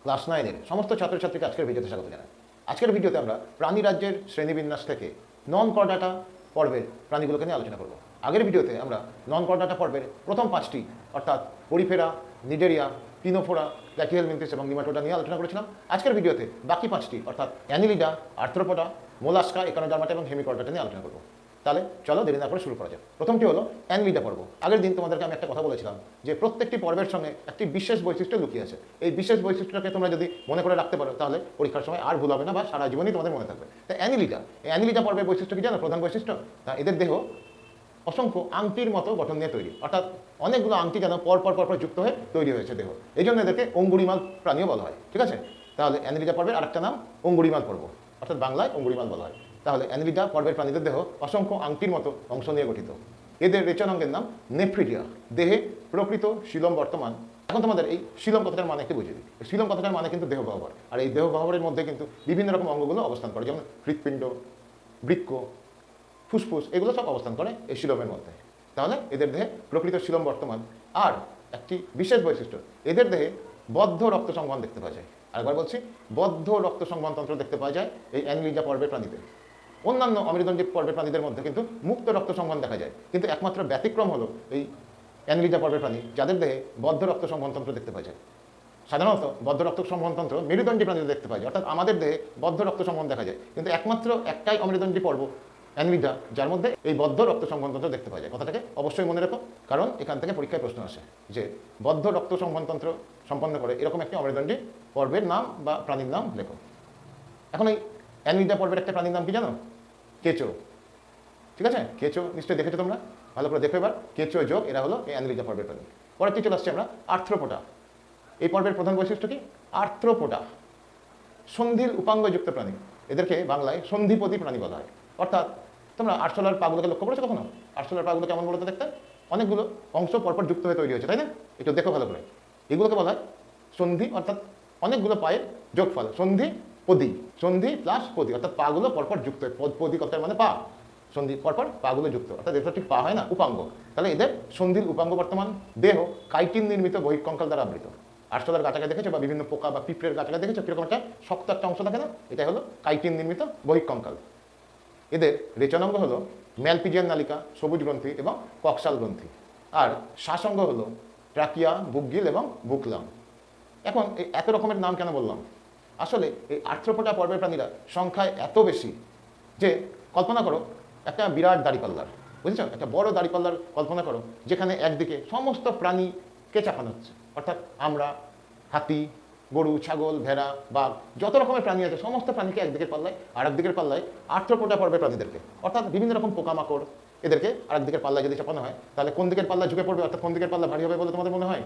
Class 9-এর সমস্ত ছাত্রছাত্রীকে আজকের ভিডিওতে স্বাগত জানাই। আজকের ভিডিওতে আমরা প্রাণী রাজ্যের শ্রেণীবিন্যাস থেকে নন কর্ডাটা পর্বের প্রাণীগুলোকে নিয়ে আলোচনা করব। আগের ভিডিওতে আমরা নন কর্ডাটা পর্বের প্রথম 5টি অর্থাৎ পরিফেরা, নিডেরিয়া, পিনোফোরা, প্ল্যাটিহেলমিনথেস এবং নিমাটোডা নিয়ে আলোচনা করেছিলাম। আজকের ভিডিওতে বাকি 5টি অর্থাৎ অ্যানিলিডা, আর্থ্রোপোডা, মোলাস্কা, একানোডার্মাটা এবং হেমিকর্ডাটা নিয়ে আলোচনা করব। তাহলে চলো দেরি না করে শুরু করা যাক। প্রথমটি হলো অ্যানিলিডা পর্ব। আগের দিন তোমাদেরকে আমি একটা কথা বলেছিলাম যে প্রত্যেকটি পর্বের সঙ্গে একটি বিশেষ বৈশিষ্ট্য লুকিয়ে আছে। এই বিশেষ বৈশিষ্ট্যটাকে তোমরা যদি মনে করে রাখতে পারো তাহলে পরীক্ষার সময় আর ভুল হবে না বা সারা জীবনই তোমাদের মনে থাকবে। তাই অ্যানিলিডা পর্বের বৈশিষ্ট্য কি জানো? প্রধান বৈশিষ্ট্য তা এদের দেহ অসংখ্য আংটির মতো গঠন নিয়ে তৈরি, অর্থাৎ অনেকগুলো আংটি যেন পরপর যুক্ত হয়ে তৈরি হয়েছে দেহ। এই জন্য এদেরকে অঙ্গুরিমাল প্রাণীও বলা হয়। ঠিক আছে, তাহলে অ্যানিলিডা পর্বের আরেকটা নাম অঙ্গুরিমাল পর্ব, অর্থাৎ বাংলায় অঙ্গুরিমাল বলা হয়। তাহলে অ্যানিলিডা পর্বের প্রাণীদের দেহ অসংখ্য আংটির মতো অংশ নিয়ে গঠিত। এদের রেচনাঙ্গের নাম নেফ্রিডিয়া। দেহে প্রকৃত শিলম বর্তমান। এখন তোমাদের এই শিলম কথাটার মানে একটু বুঝিয়ে দিই। শিলম কথাটার মানে কিন্তু দেহ গহ্বর, আর এই দেহ গহ্বরের মধ্যে কিন্তু বিভিন্ন রকম অঙ্গগুলো অবস্থান করে, যেমন হৃৎপিণ্ড, বৃক্ক, ফুসফুস, এগুলো সব অবস্থান করে এই শিলমের মধ্যে। তাহলে এদের দেহে প্রকৃত শিলম বর্তমান। আর একটি বিশেষ বৈশিষ্ট্য, এদের দেহে বদ্ধ রক্ত সংবহন দেখতে পাওয়া যায়। আরেকবার বলছি, বদ্ধ রক্ত সংবহন তন্ত্র দেখতে পাওয়া যায় এই অ্যানিলিডা পর্বের প্রাণীতে। অন্যান্য অমেরুদণ্ডী পর্বের প্রাণীদের মধ্যে কিন্তু মুক্ত রক্ত সংবহন দেখা যায়, কিন্তু একমাত্র ব্যতিক্রম হলো এই অ্যানিলিডা পর্বের প্রাণী, যাদের দেহে বদ্ধ রক্ত সংবহন তন্ত্র দেখতে পাওয়া যায়। সাধারণত বদ্ধ রক্ত সংবহন তন্ত্র মেরুদণ্ডী প্রাণীদের দেখতে পাওয়া যায়, অর্থাৎ আমাদের দেহে বদ্ধ রক্ত সংবহন দেখা যায়, কিন্তু একমাত্র একটাই অমেরুদণ্ডী পর্ব অ্যানিলিডা যার মধ্যে এই বদ্ধ রক্ত সংবহন তন্ত্র দেখতে পাওয়া যায়। কথাটাকে অবশ্যই মনে রাখো, কারণ এখান থেকে পরীক্ষায় প্রশ্ন আসে যে বদ্ধ রক্ত সংবহন তন্ত্র সম্পন্ন করে এরকম একটি অমেরুদণ্ডী পর্বের নাম বা প্রাণীর নাম লেখো। এখন এই অ্যানিলিডা পর্বের একটা প্রাণীর নাম কি জানো? কেঁচো। ঠিক আছে, কেঁচো নিশ্চয়ই দেখেছো তোমরা, ভালো করে দেখো এবার। কেঁচো যোগ এরা হলো এই অ্যানিলিডা পর্বের প্রাণী। পরেরটি চলে আসছে আমরা আর্থ্রোপোডা। এই পর্বের প্রধান বৈশিষ্ট্য কি? আর্থ্রোপোডা সন্ধির উপাঙ্গযুক্ত প্রাণী। এদেরকে বাংলায় সন্ধিপতি প্রাণী বলা হয়। অর্থাৎ তোমরা আরশোলার পাগুলোকে লক্ষ্য করেছো কখনো? আরশোলার পাগুলো কেমন বলতে দেখতে? অনেকগুলো অংশ পরপর যুক্ত হয়ে তৈরি হয়েছে, তাই না? একটু দেখো ভালো করে। এগুলোকে বলা হয় সন্ধি, অর্থাৎ অনেকগুলো পায়ের যোগফল, সন্ধি পদি। সন্ধি প্লাস পদি, অর্থাৎ পাগুলো পরপর যুক্ত। পদি কথার মানে পা, সন্ধি পরপর পাগুলো যুক্ত, অর্থাৎ এটা ঠিক পা হয় না, উপাঙ্গ। তাহলে এদের সন্ধির উপাঙ্গ বর্তমান। দেহ কাইটিন নির্মিত বহিঃকঙ্কাল দ্বারা আবৃত। আরশোলার গাটাকে দেখেছো বা বিভিন্ন পোকা বা পিঁপড়ের গাটাকে দেখেছো কিরকম একটা শক্ত একটা অংশ থাকে না? এটা হলো কাইটিন নির্মিত বহিঃকঙ্কাল। এদের রেচনাঙ্গ হলো ম্যালপিজিয়ান নালিকা, সবুজ গ্রন্থি এবং কক্সাল গ্রন্থি। আর শ্বাসঙ্গ হলো ট্রাকিয়া, বুকগিল এবং বুকলাম। এখন এই এত রকমের নাম কেন বললাম? আসলে এই আর্থ্রোপোডা পর্বের প্রাণীরা সংখ্যায় এত বেশি যে কল্পনা করো একটা বিরাট দাড়িপাল্লার, বুঝেছ? একটা বড় দাড়িপাল্লার কল্পনা করো, যেখানে একদিকে সমস্ত প্রাণীকে চাপানো হচ্ছে, অর্থাৎ আমরা, হাতি, গরু, ছাগল, ভেড়া, বাঘ, যত রকমের প্রাণী আছে সমস্ত প্রাণীকে একদিকের পাল্লায়, আর একদিকের পাল্লায় আর্থ্রোপোডা পর্বের প্রাণীদেরকে, অর্থাৎ বিভিন্ন রকম পোকামাকড়, এদেরকে আর একদিকের পাল্লায় যদি চাপানো হয় তাহলে কোন দিকের পাল্লা ঝুঁকে পড়বে, অর্থাৎ কোন দিকের পাল্লা ভারী হবে বলে তোমাদের মনে হয়?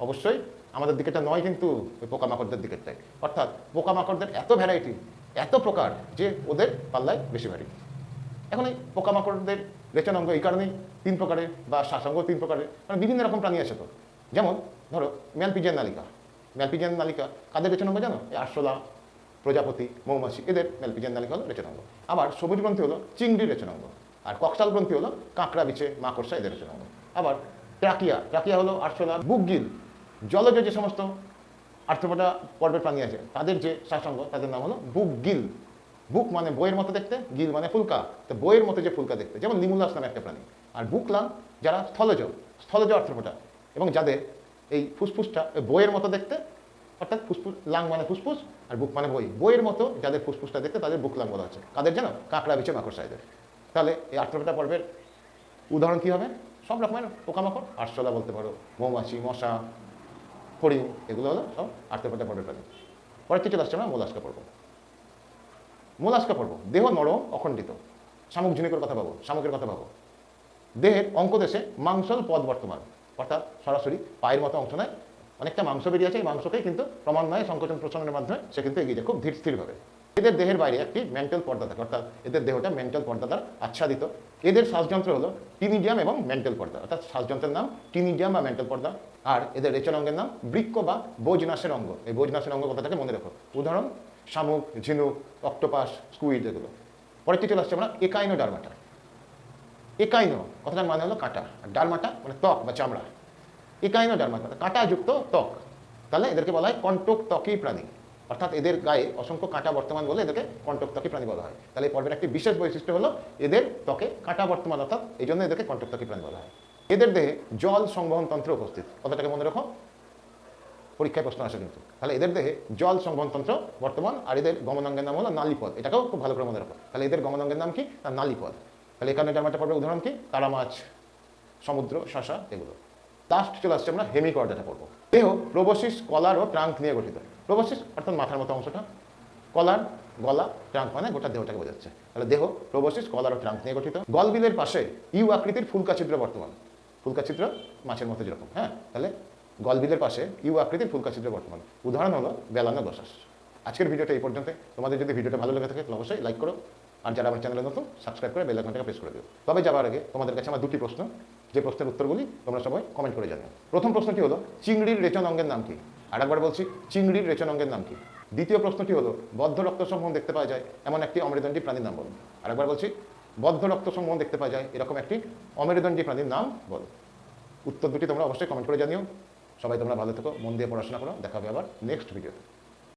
অবশ্যই আমাদের দিকেরটা নয়, কিন্তু ওই পোকামাকড়দের দিকেরটাই। অর্থাৎ পোকামাকড়দের এত ভ্যারাইটি, এত প্রকার যে ওদের পাল্লায় বেশি ভারী। এখন এই পোকামাকড়দের রেচনাঙ্গ এই কারণেই 3 প্রকারের, বা শ্বাসাঙ্গ 3 প্রকারের, মানে বিভিন্ন রকম প্রাণী আছে তো। যেমন ধরো ম্যালপিজিয়ান নালিকা। ম্যালপিজিয়ান নালিকা কাদের রেচনাঙ্গ জানো? এই আরশোলা, প্রজাপতি, মৌমাছি, এদের ম্যালপিজিয়ান নালিকা হলো রেচনাঙ্গ। আবার সবুজ গ্রন্থি হলো চিংড়ির রেচনাঙ্গ, আর কক্সাল গ্রন্থি হলো কাঁকড়া, বিছে, মাকড়সা, এদের রেচনাঙ্গ। আবার ট্রাকিয়া হলো আরশোলা, বুকগিল জলজ যে সমস্ত আর্থ্রোপোডা পর্বের প্রাণী আছে তাদের যে শ্বাসাঙ্গ তাদের নাম হলো বুকগিল। বুক মানে বইয়ের মতো দেখতে, গিল মানে ফুলকা, তো বইয়ের মতো যে ফুলকা দেখতে, যেমন লিমুলাস নামে একটা প্রাণী। আর বুকলাম যারা স্থলজ আর্থ্রোপোডা, এবং যাদের এই ফুসফুসটা বইয়ের মতো দেখতে, অর্থাৎ ফুসফুস, লাং মানে ফুসফুস আর বুক মানে বইয়ের মতো যাদের ফুসফুসটা দেখতে তাদের বুকলাম বলা হচ্ছে। কাদের জানো? কাঁকড়া, বিছে, মাকড়সা, এদের। তাহলে এই আর্থ্রোপোডা পর্বের উদাহরণ কী হবে? সব রকমের পোকামাকড়, আরশোলা বলতে পারো, মৌমাছি, মশা, হরিণ, এগুলো হলো সব আর্থ্রোপোডা পর্বের প্রাণী। পরের চলে আসছে আমরা মোলাস্কা পর্ব। মোলাস্কা পর্ব দেহ নরম, অখণ্ডিত। শামুকঝুনিকের কথা ভাবো, শামুকের কথা ভাবো। দেহের অঙ্কদেশে মাংসল পদ বর্তমান, অর্থাৎ সরাসরি পায়ের মতো অংশ নয়, অনেকটা মাংস বেরিয়ে আছে, এই মাংসকেই কিন্তু ক্রমান্বয়ে সংকোচন প্রসারণের মাধ্যমে সে কিন্তু এগিয়ে যায় খুব ধীর স্থিরভাবে। এদের দেহের বাইরে একটি মেন্টাল পর্দা থাকে, অর্থাৎ এদের দেহটা মেন্টাল পর্দা দ্বারা আচ্ছাদিত। এদের শ্বাসযন্ত্র হলো টিনিডিয়াম এবং মেন্টাল পর্দা, অর্থাৎ শ্বাসযন্ত্রের নাম টিনিডিয়াম বা মেন্টাল পর্দা। আর এদের রেচনাঙ্গের নাম বৃক্ক বা বোজনাসের অঙ্গ। এই বোজনাসের অঙ্গ কথাটাকে মনে রাখো। উদাহরণ শামুক, ঝিনুক, অক্টোপাস, স্কুইড, এগুলো। পরেরটি চলে আসছে আমরা একাইনোডার্মাটা। একাইনো কথাটার মানে হলো কাঁটা, আর ডার্মাটা মানে ত্বক বা চামড়া। একাইনোডার্মাটা কাঁটাযুক্ত ত্বক। তাহলে এদেরকে বলা হয় কণ্টকত্বকী প্রাণী, অর্থাৎ এদের গায়ে অসংখ্য কাঁটা বর্তমান বলে এদেরকে কণ্টকত্বকী প্রাণী বলা হয়। তাহলে এই পর্বের একটি বিশেষ বৈশিষ্ট্য হলো এদের ত্বকে কাঁটা বর্তমান, অর্থাৎ এই জন্য এদেরকে কণ্টকত্বকী প্রাণী বলা হয়। এদের দেহে জল সংবহন তন্ত্র উপস্থিত, কথাটাকে মনে রাখো, পরীক্ষায় প্রশ্ন আসে কিন্তু। তাহলে এদের দেহে জল সংবহন তন্ত্র বর্তমান, আর এদের গমনাঙ্গের নাম হলো নালীপদ, এটাকেও খুব ভালো করে মনে রাখো। তাহলে এদের গমনাঙ্গের নাম কি? না, নালীপদ। তাহলে এখানেডার্মাটা পর্বের উদাহরণ কি? তারা মাছ, সমুদ্র, শশা, এগুলো। লাস্ট চলে আসছে আমরা হেমিকর্ডাটা পড়বো। দেহ প্রোবসিস, কলার ও ট্রাঙ্ক নিয়ে গঠিত। প্রোবসিস অর্থাৎ মাথার মতো অংশটা, কলার গলা, ট্রাঙ্ক মানে গোটা দেহটাকে বোঝাচ্ছে। তাহলে দেহ প্রোবসিস, কলার ও ট্রাঙ্ক নিয়ে গঠিত। গলবিলের পাশে ইউ আকৃতির ফুলকা ছিদ্র বর্তমান। ফুলকা ছিদ্র মাছের মতো যেরকম, হ্যাঁ, তাহলে গলবিলের পাশে ইউ আকৃতির ফুলকা ছিদ্র বর্তমান। উদাহরণ হলো বেলানো গসাস। আজকের ভিডিওটা এই পর্যন্ত। তোমাদের যদি ভিডিওটা ভালো লেগে থাকে তাহলে অবশ্যই লাইক করো, আর যারা আমার চ্যানেলে নতুন সাবস্ক্রাইব করে বেল আইকনটাকে প্রেস করে দিও। তবে যাবার আগে তোমাদের কাছে আমার দুটি প্রশ্ন, যে প্রশ্নের উত্তরগুলি তোমরা সবাই কমেন্ট করে জানিও। প্রথম প্রশ্নটি হলো চিংড়ির রেচন অঙ্গের নাম কি? আরেকবার বলছি, চিংড়ির রেচন অঙ্গের নাম কি? দ্বিতীয় প্রশ্নটি হলো বদ্ধ রক্ত সমূহ দেখতে পাওয়া যায় এমন একটি অমেরুদণ্ডী প্রাণীর নাম বলো। আরেকবার বলছি, বদ্ধ রক্ত সমূহ দেখতে পাওয়া যায় এরকম একটি অমেরুদণ্ডী প্রাণীর নাম বলো। উত্তর দুটি তোমরা অবশ্যই কমেন্ট করে জানিও। সবাই তোমরা ভালো থেকো, মন দিয়ে পড়াশোনা করো। দেখা হবে আবার নেক্সট ভিডিওতে।